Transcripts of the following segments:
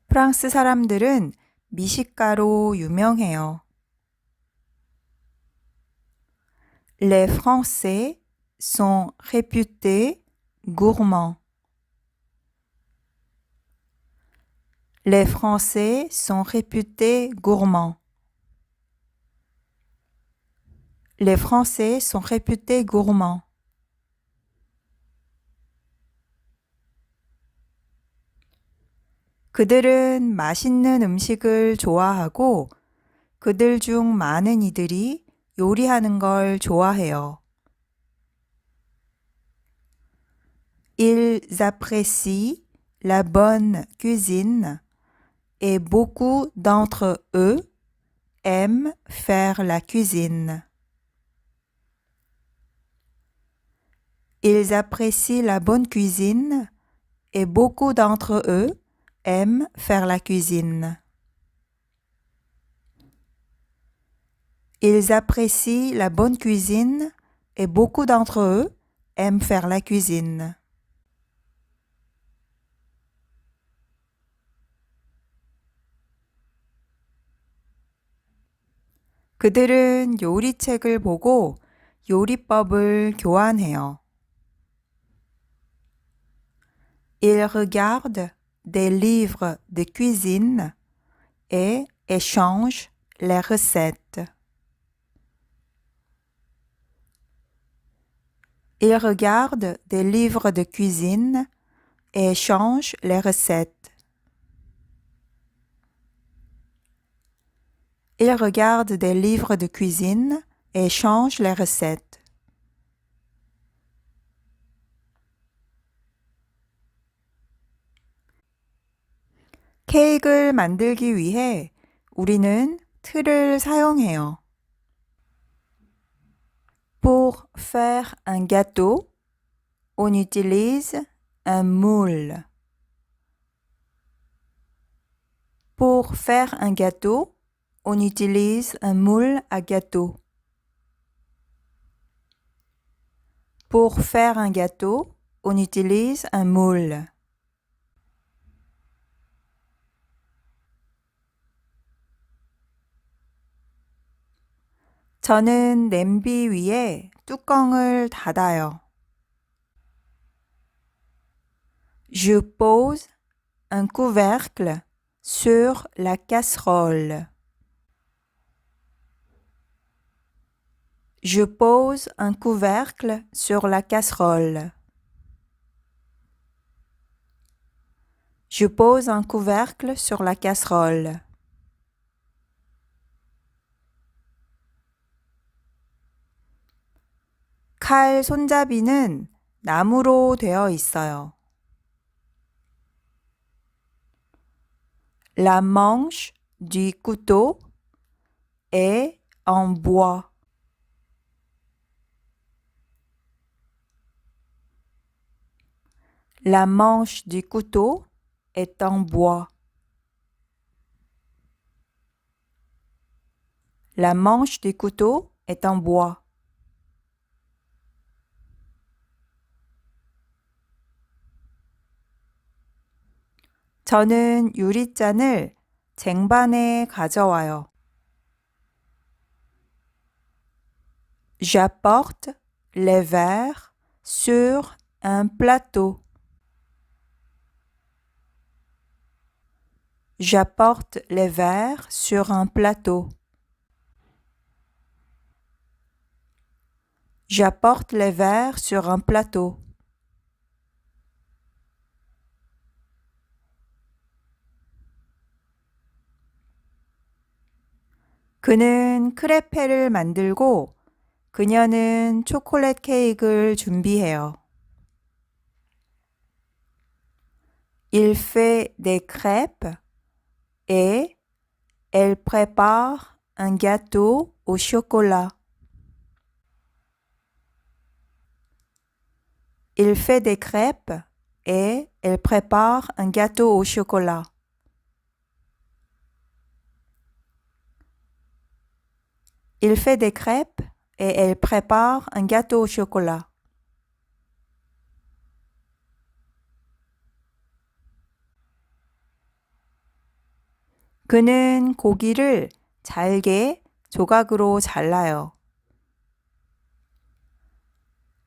프랑스 사람들은 미식가로 유명해요. Les Français sont réputés gourmands. Les Français sont réputés gourmands. Les Français sont réputés gourmands. 그들은 맛있는 음식을 좋아하고 그들 중 많은 이들이 요리하는 걸 좋아해요. Ils apprécient la bonne cuisine et beaucoup d'entre eux aiment faire la cuisine. Ils apprécient la bonne cuisine et beaucoup d'entre eux aiment faire la cuisine. Ils apprécient la bonne cuisine et beaucoup d'entre eux aiment faire la cuisine. 그들은 요리책을 보고 요리법을 교환해요. Ils regardent des livres de cuisine et échangent les recettes. Ils regardent des livres de cuisine et échangent les recettes. Ils regardent des livres de cuisine et échangent les recettes. 케이크를 만들기 위해 우리는 틀을 사용해요. Pour faire un gâteau, on utilise un moule. Pour faire un gâteau, on utilise un moule à gâteau. Pour faire un gâteau, on utilise un moule. 저는 냄비 위에 뚜껑을 닫아요. Je pose un couvercle sur la casserole. Je pose un couvercle sur la casserole. Je pose un couvercle sur la casserole. 칼 손잡이는 나무로 되어 있어요. La manche du couteau est en bois. La manche du couteau est en bois. La manche du couteau est en bois. 저는 유리잔을 쟁반에 가져와요. J'apporte les verres sur un plateau. J'apporte les verres sur un plateau. J'apporte les verres sur un plateau. 그는 크레페를 만들고 그녀는 초콜릿 케이크를 준비해요. Il fait des crêpes et elle prépare un gâteau au chocolat. Il fait des crêpes et elle prépare un gâteau au chocolat. Il fait des crêpes et elle prépare un gâteau au chocolat. 그는 고기를 잘게 조각으로 잘라요.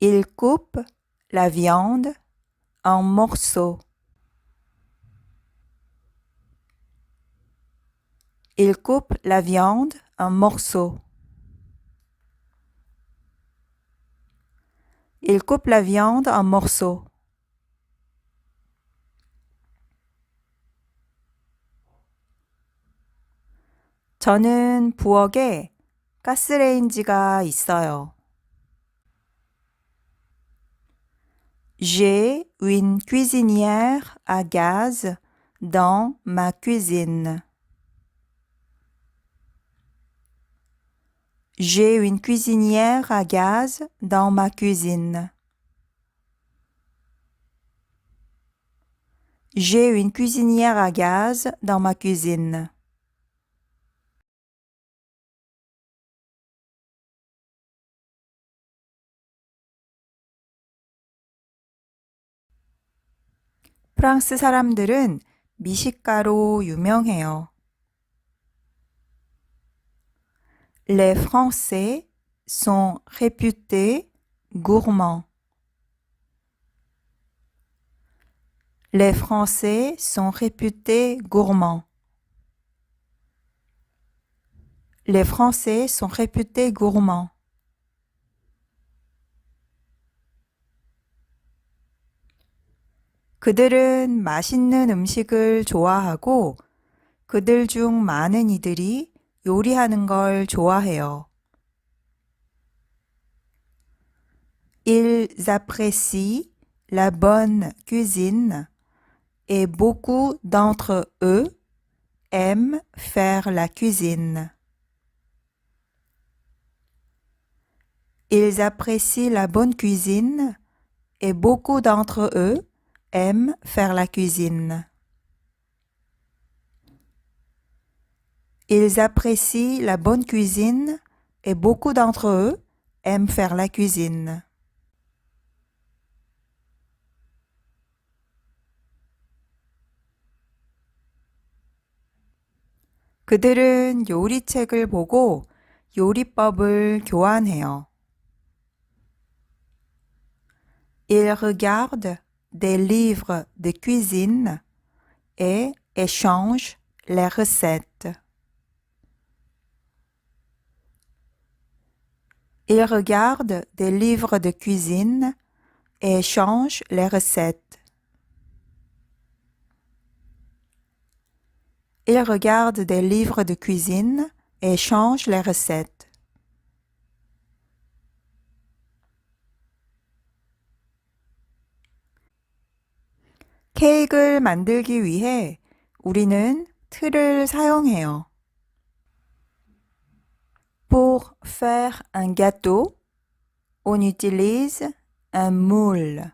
Il coupe la viande en morceaux. Il coupe la viande en morceaux. Il coupe la viande en morceaux. 저는 부엌에 가스레인지가 있어요. J'ai une cuisinière à gaz dans ma cuisine. J'ai une cuisinière à gaz dans ma cuisine. J'ai une cuisinière à gaz dans ma cuisine. 프랑스 사람들은 미식가로 유명해요. Les Français sont réputés gourmands. Les Français sont réputés gourmands. Les Français sont réputés gourmands. 그들은 맛있는 음식을 좋아하고 그들 중 많은 이들이 요리하는 걸 좋아해요. Ils apprécient la bonne cuisine et beaucoup d'entre eux aiment faire la cuisine. Ils apprécient la bonne cuisine et beaucoup d'entre eux aiment faire la cuisine. Ils apprécient la bonne cuisine et beaucoup d'entre eux aiment faire la cuisine. 그들은 요리책을 보고 요리법을 교환해요. Ils regardent des livres de cuisine et échangent les recettes. Ils regardent des livres de cuisine et échangent les recettes. Ils regardent des livres de cuisine et échangent les recettes. 케이크를 만들기 위해 우리는 틀을 사용해요. Pour faire un gâteau, on utilise un moule.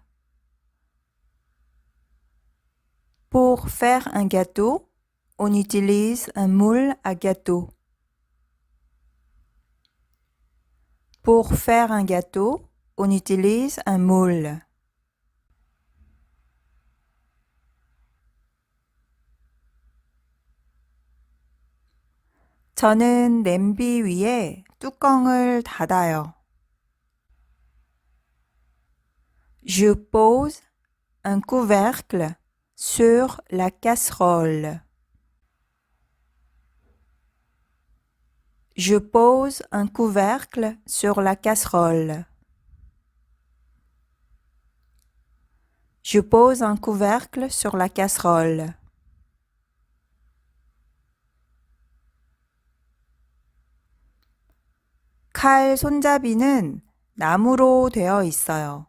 Pour faire un gâteau, on utilise un moule à gâteau. Pour faire un gâteau, on utilise un moule. 저는 냄비 위에 뚜껑을 닫아요. Je pose un couvercle sur la casserole. Je pose un couvercle sur la casserole. Je pose un couvercle sur la casserole. 칼 손잡이는 나무로 되어 있어요.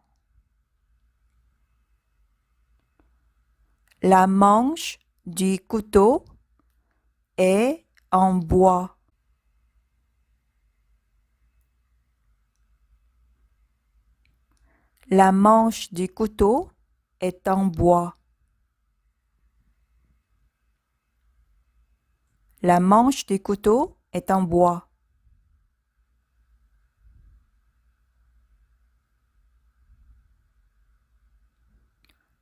La manche du couteau est en bois. La manche du couteau est en bois. La manche du couteau est en bois.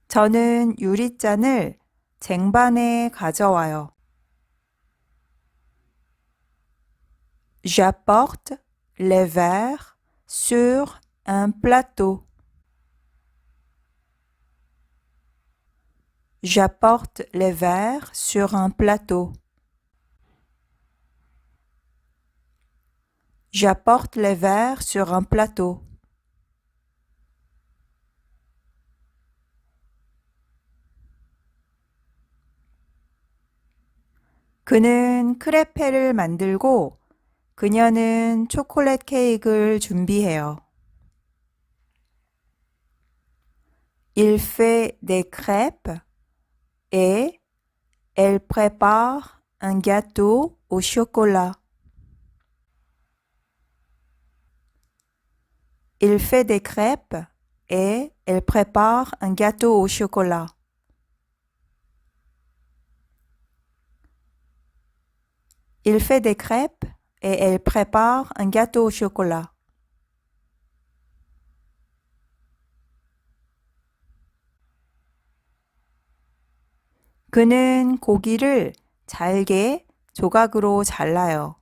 저는 유리잔을 쟁반에 가져와요. J'apporte les verres sur un plateau. J'apporte les verres sur un plateau. J'apporte les verres sur un plateau. 그는 크레페를 만들고 그녀는 초콜릿 케이크를 준비해요. Il fait des crêpes et elle prépare un gâteau au chocolat. Il fait des crêpes et elle prépare un gâteau au chocolat. Il fait des crêpes et elle prépare un gâteau au chocolat. 그는 고기를 잘게 조각으로 잘라요.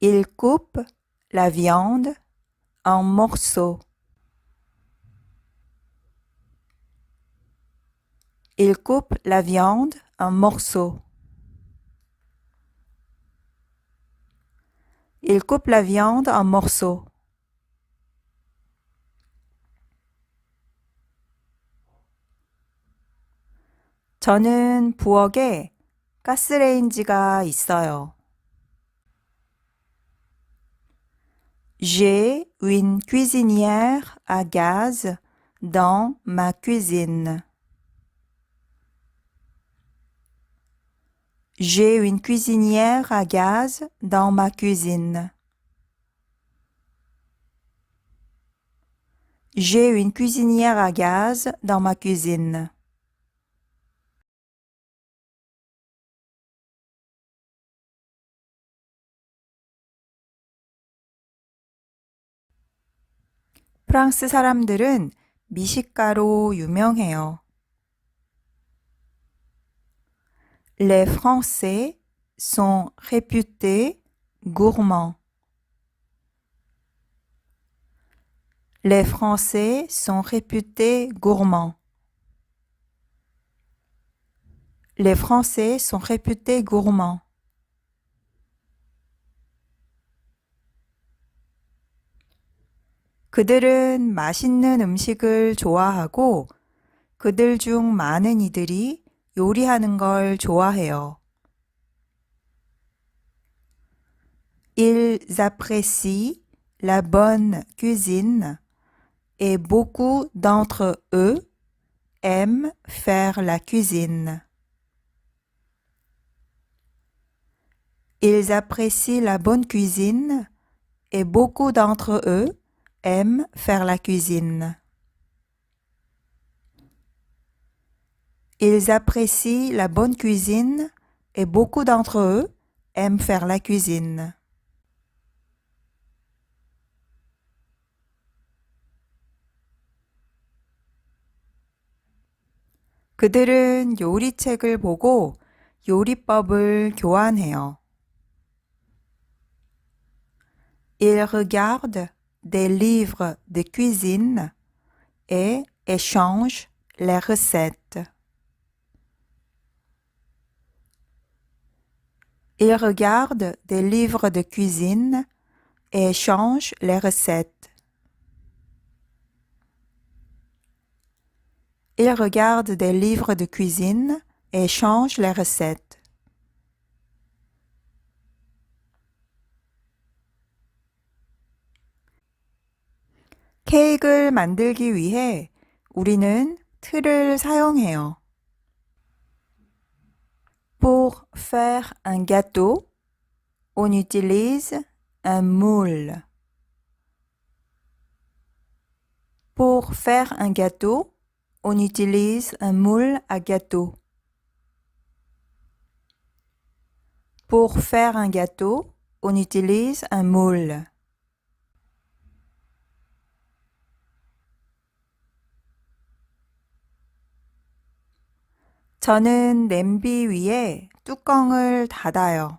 Il coupe la viande en morceaux. Il coupe la viande en morceaux. Il coupe la viande en morceaux. 저는 부엌에 가스레인지가 있어요. J'ai une cuisinière à gaz dans ma cuisine. J'ai une cuisinière à gaz dans ma cuisine. J'ai une cuisinière à gaz dans ma cuisine. 프랑스 사람들은 미식가로 유명해요. Les Français sont réputés gourmands. Les Français sont réputés gourmands. Les Français sont réputés gourmands. 그들은 맛있는 음식을 좋아하고 그들 중 많은 이들이 요리하는 걸 좋아해요. Ils apprécient la bonne cuisine et beaucoup d'entre eux aiment faire la cuisine. Ils apprécient la bonne cuisine et beaucoup d'entre eux aiment faire la cuisine. Ils apprécient la bonne cuisine et beaucoup d'entre eux aiment faire la cuisine. 그들은 요리책을 보고 요리법을 교환해요. Ils regardent des livres de cuisine et échangent les recettes. Ils regardent des livres de cuisine et échangent les recettes. Ils regardent des livres de cuisine et échangent les recettes. 케이크를 만들기 위해 우리는 틀을 사용해요. Pour faire un gâteau, on utilise un moule. Pour faire un gâteau, on utilise un moule à gâteau. Pour faire un gâteau, on utilise un moule. 저는 냄비 위에 뚜껑을 닫아요.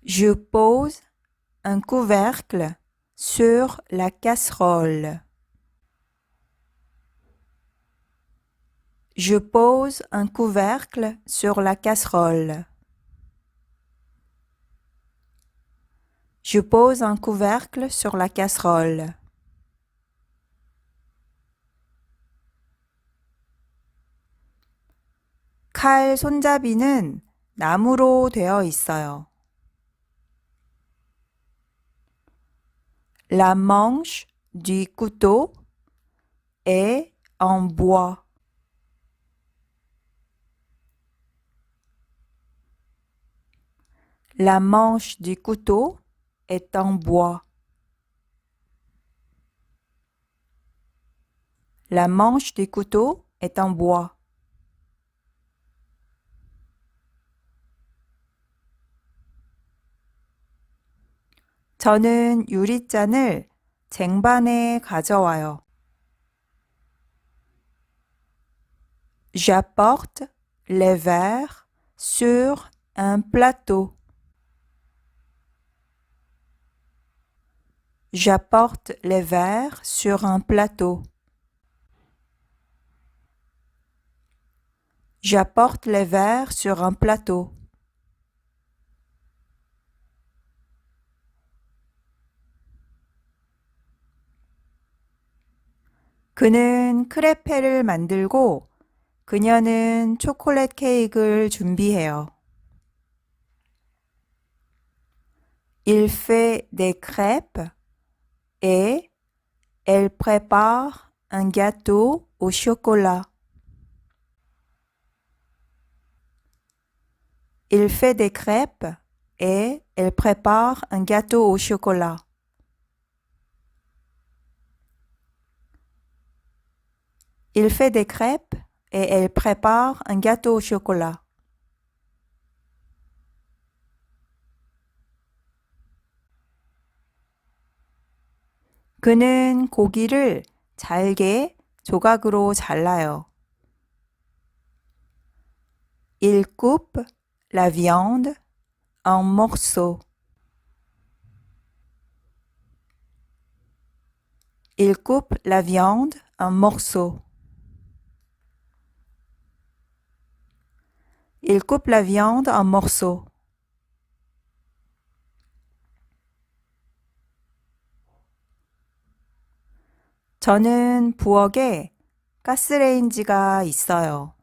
Je pose un couvercle sur la casserole. Je pose un couvercle sur la casserole. Je pose un couvercle sur la casserole. 칼 손잡이는 나무로 되어 있어요. La manche du couteau est en bois. La manche du couteau est en bois. La manche du couteau est en bois. 저는 유리잔을 쟁반에 가져와요. J'apporte les verres sur un plateau. J'apporte les verres sur un plateau. J'apporte les verres sur un plateau. 그는 크레페를 만들고 그녀는 초콜릿 케이크를 준비해요. Il fait des crêpes et elle prépare un gâteau au chocolat. Il fait des crêpes et elle prépare un gâteau au chocolat. Il fait des crêpes et elle prépare un gâteau au chocolat. 그는 고기를 잘게 조각으로 잘라요. Il coupe la viande en morceaux. Il coupe la viande en morceaux. Il coupe la viande en morceaux. 저는 부엌에 가스레인지가 있어요.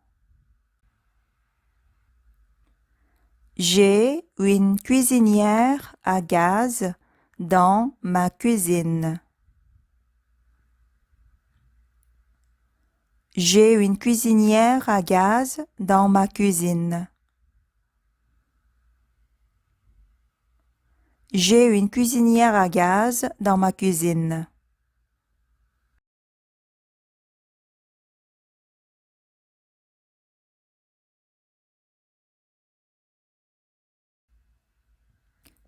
J'ai une cuisinière à gaz dans ma cuisine. J'ai une cuisinière à gaz dans ma cuisine. J'ai une cuisinière à gaz dans ma cuisine.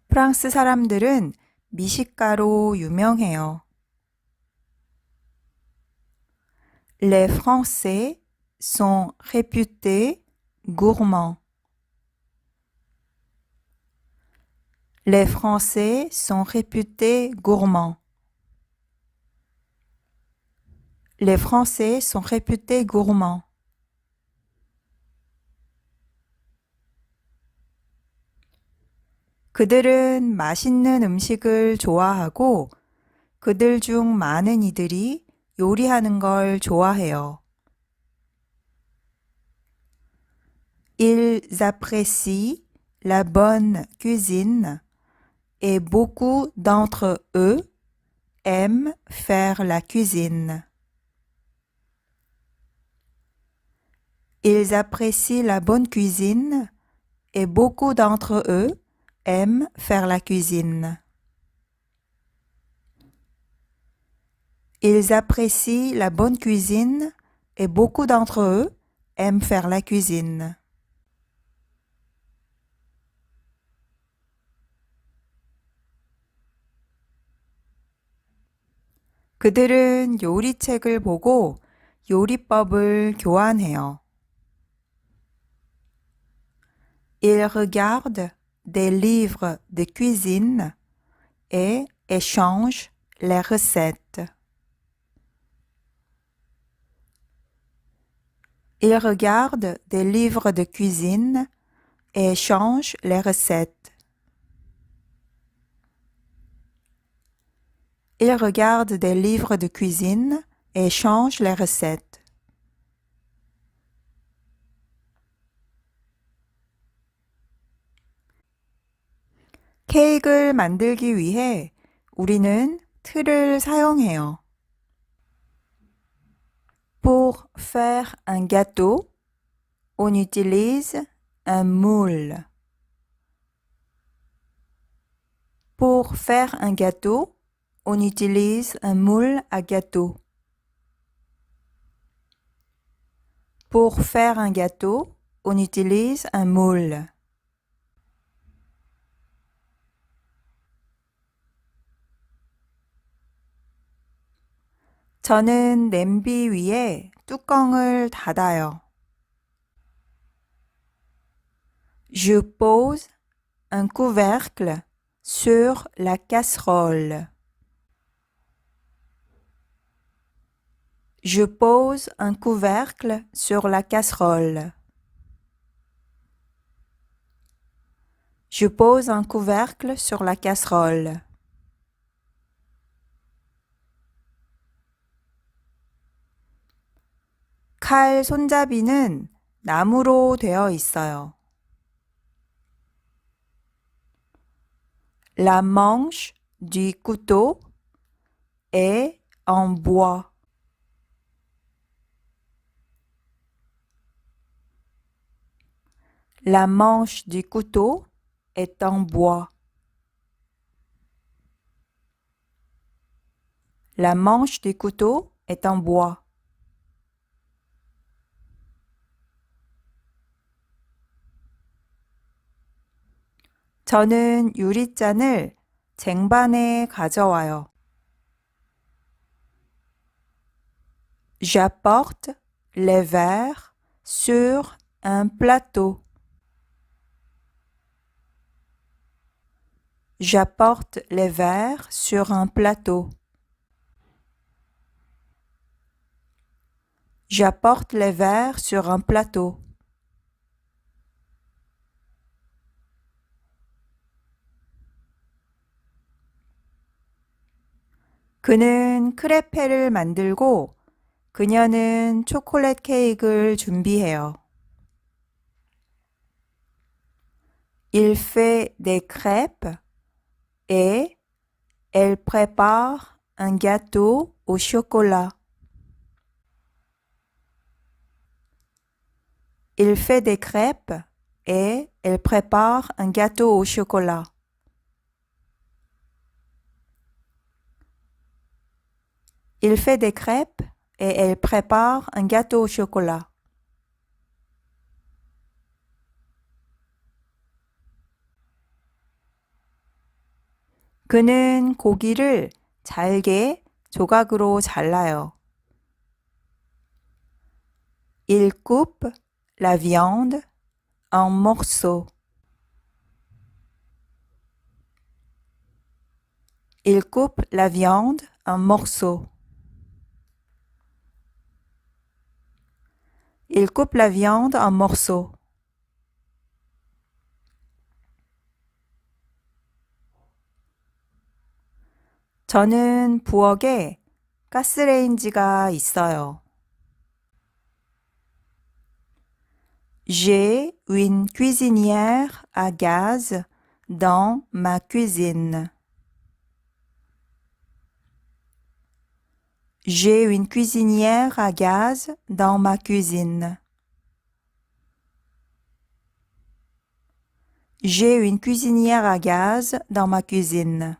프랑스 사람들은 미식가로 유명해요. Les Français sont réputés gourmands. Les Français sont réputés gourmands. Les Français sont réputés gourmands. 그들은 맛있는 음식을 좋아하고 그들 중 많은 이들이 요리하는 걸 좋아해요. Ils apprécient la bonne cuisine et beaucoup d'entre eux aiment faire la cuisine. Ils apprécient la bonne cuisine et beaucoup d'entre eux aiment faire la cuisine. Ils apprécient la bonne cuisine et beaucoup d'entre eux aiment faire la cuisine. 그들은 요리책을 보고 요리법을 교환해요. Ils regardent des livres de cuisine et échange les recettes. Il regarde des livres de cuisine et échange les recettes. Il regarde des livres de cuisine et échange les recettes. 케이크를 만들기 위해 우리는 틀을 사용해요. Pour faire un gâteau, on utilise un moule. Pour faire un gâteau, on utilise un moule à gâteau. Pour faire un gâteau, on utilise un moule. 저는 냄비 위에 뚜껑을 닫아요. Je pose un couvercle sur la casserole. Je pose un couvercle sur la casserole. Je pose un couvercle sur la casserole. 칼 손잡이는 나무로 되어 있어요. La manche du couteau est en bois. La manche du couteau est en bois. La manche du couteau est en bois. 저는 유리잔을 쟁반에 가져와요. J'apporte les verres sur un plateau. J'apporte les verres sur un plateau. J'apporte les verres sur un plateau. 그는 크레페를 만들고 그녀는 초콜릿 케이크를 준비해요. Il fait des crêpes et elle prépare un gâteau au chocolat. Il fait des crêpes et elle prépare un gâteau au chocolat. Il fait des crêpes et elle prépare un gâteau au chocolat. 그는 고기를 잘게 조각으로 잘라요. Il coupe la viande en morceaux. Il coupe la viande en morceaux. Il coupe la viande en morceaux. 저는 부엌에 가스레인지가 있어요. J'ai une cuisinière à gaz dans ma cuisine. J'ai une cuisinière à gaz dans ma cuisine. J'ai une cuisinière à gaz dans ma cuisine.